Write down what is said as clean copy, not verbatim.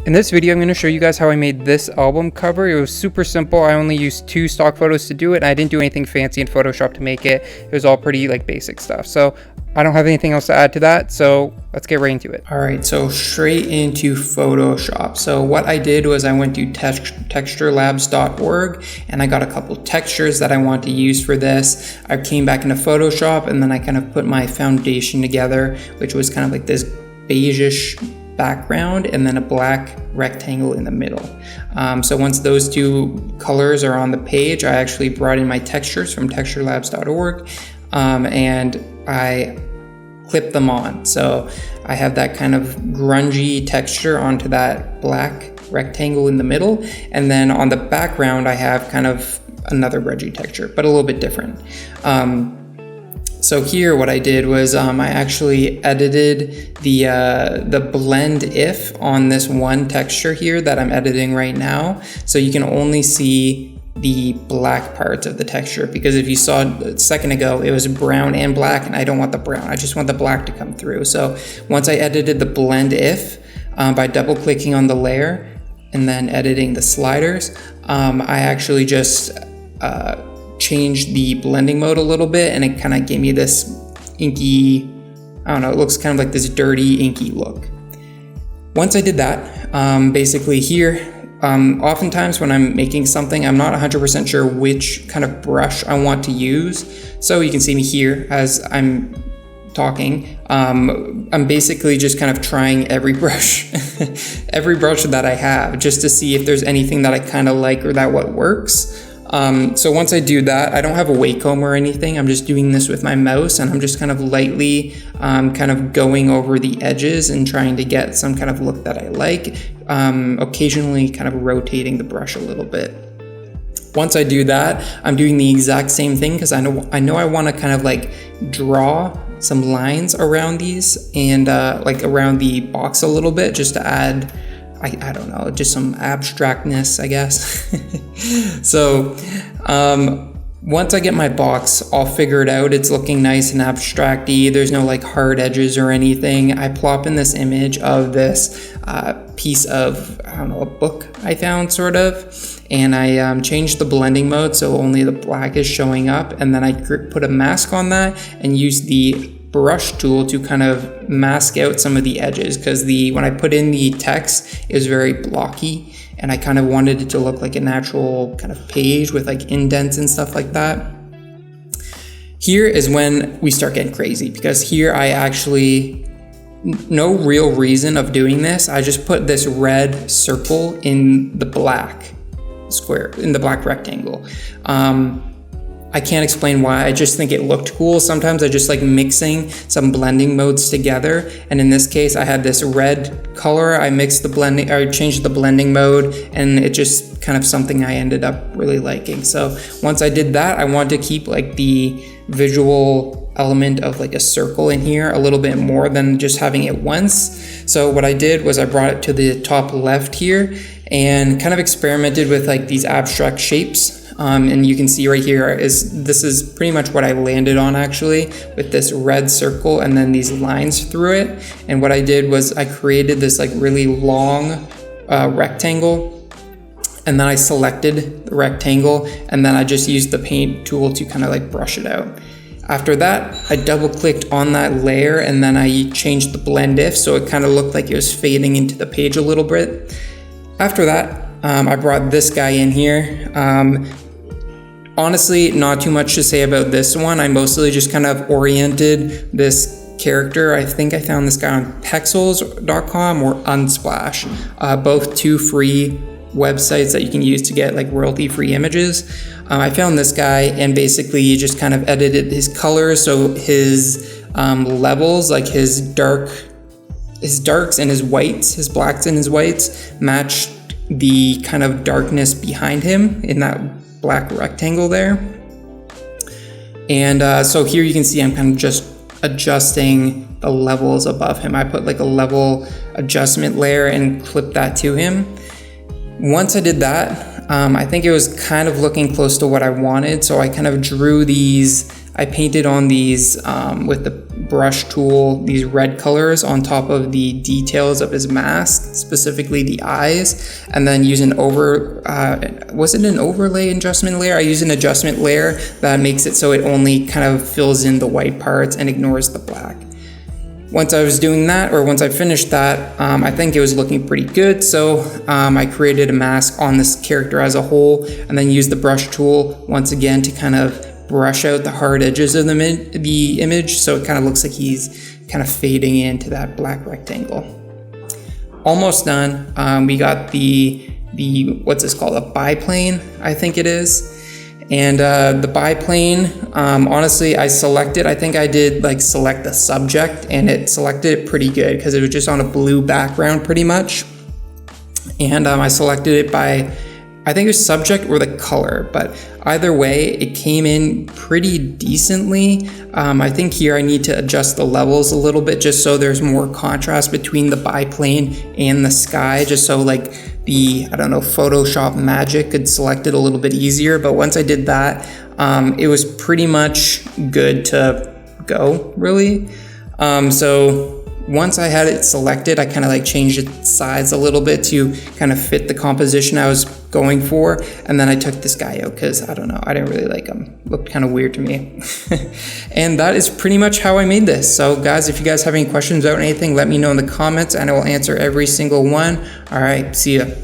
In this video, I'm going to show you guys how I made this album cover. It was super simple. I only used 2 stock photos to do it, and I didn't do anything fancy in Photoshop to make it. It was all pretty like basic stuff. So I don't have anything else to add to that, so let's get right into it. All right, so straight into Photoshop. So what I did was I went to texturelabs.org and I got a couple textures that I want to use for this. I came back into Photoshop and then I kind of put my foundation together, which was kind of like this beigeish background and then a black rectangle in the middle. So once those 2 colors are on the page, I actually brought in my textures from texturelabs.org and I clip them on. So I have that kind of grungy texture onto that black rectangle in the middle, and then on the background I have kind of another grungy texture, but a little bit different. So here what I did was I actually edited the blend if on this one texture here that I'm editing right now, so you can only see the black parts of the texture, because if you saw a second ago it was brown and black, and I don't want the brown, I just want the black to come through. So once I edited the blend if by double clicking on the layer and then editing the sliders, I actually just changed the blending mode a little bit, and it kind of gave me this inky, I don't know, it looks kind of like this dirty inky look. Once I did that, basically here, oftentimes when I'm making something, I'm not 100% sure which kind of brush I want to use. So you can see me here as I'm talking. I'm basically just kind of trying every brush, every brush that I have, just to see if there's anything that I kind of like or that what works. So once I do that, I don't have a Wacom or anything. I'm just doing this with my mouse, and I'm just kind of lightly kind of going over the edges and trying to get some kind of look that I like, occasionally kind of rotating the brush a little bit. Once I do that, I'm doing the exact same thing because I know I want to kind of like draw some lines around these and like around the box a little bit, just to add, I don't know, just some abstractness, I guess. So once I get my box all figured out, it's looking nice and abstract-y, there's no like hard edges or anything, I plop in this image of this piece of, I don't know, a book I found sort of, and I changed the blending mode so only the black is showing up, and then I put a mask on that and use the brush tool to kind of mask out some of the edges, because when I put in the text, it was very blocky, and I kind of wanted it to look like a natural kind of page with like indents and stuff like that. Here is when we start getting crazy, because here I actually, no real reason of doing this, I just put this red circle in the black square, in the black rectangle. I can't explain why, I just think it looked cool. Sometimes I just like mixing some blending modes together, and in this case I had this red color, I changed the blending mode, and it just kind of something I ended up really liking. So once I did that, I wanted to keep like the visual element of like a circle in here a little bit more than just having it once. So what I did was I brought it to the top left here and kind of experimented with like these abstract shapes. And you can see right here this is pretty much what I landed on, actually, with this red circle and then these lines through it. And what I did was I created this like really long rectangle, and then I selected the rectangle, and then I just used the paint tool to kind of like brush it out. After that, I double clicked on that layer, and then I changed the blend if, so it kind of looked like it was fading into the page a little bit. After that, I brought this guy in here. Honestly, not too much to say about this one. I mostly just kind of oriented this character. I think I found this guy on pexels.com or Unsplash, both 2 free websites that you can use to get like royalty-free images. I found this guy, and basically you just kind of edited his colors, so his levels, like his darks and his whites, his blacks and his whites, matched the kind of darkness behind him in that black rectangle there. And so here you can see I'm kind of just adjusting the levels above him. I put like a level adjustment layer and clipped that to him. Once I did that, I think it was kind of looking close to what I wanted, so I kind of drew these, I painted on these with the brush tool these red colors on top of the details of his mask, specifically the eyes, and then use an was it an overlay adjustment layer? I use an adjustment layer that makes it so it only kind of fills in the white parts and ignores the black. Once I was doing that, or once I finished that, I think it was looking pretty good, so I created a mask on this character as a whole, and then used the brush tool once again to kind of brush out the hard edges of the image, so it kind of looks like he's kind of fading into that black rectangle. Almost done. We got the what's this called, a biplane, I think it is. And the biplane, honestly, I think I did like select the subject, and it selected it pretty good because it was just on a blue background pretty much. And I selected it by, I think it was subject or the color, but either way, it came in pretty decently. I think here I need to adjust the levels a little bit just so there's more contrast between the biplane and the sky, just so like the, I don't know, Photoshop magic could select it a little bit easier. But once I did that, it was pretty much good to go, really. So once I had it selected, I kind of like changed its size a little bit to kind of fit the composition I was going for. And then I took this guy out because, I don't know, I didn't really like him. Looked kind of weird to me. And that is pretty much how I made this. So guys, if you guys have any questions about anything, let me know in the comments and I will answer every single one. All right, see ya.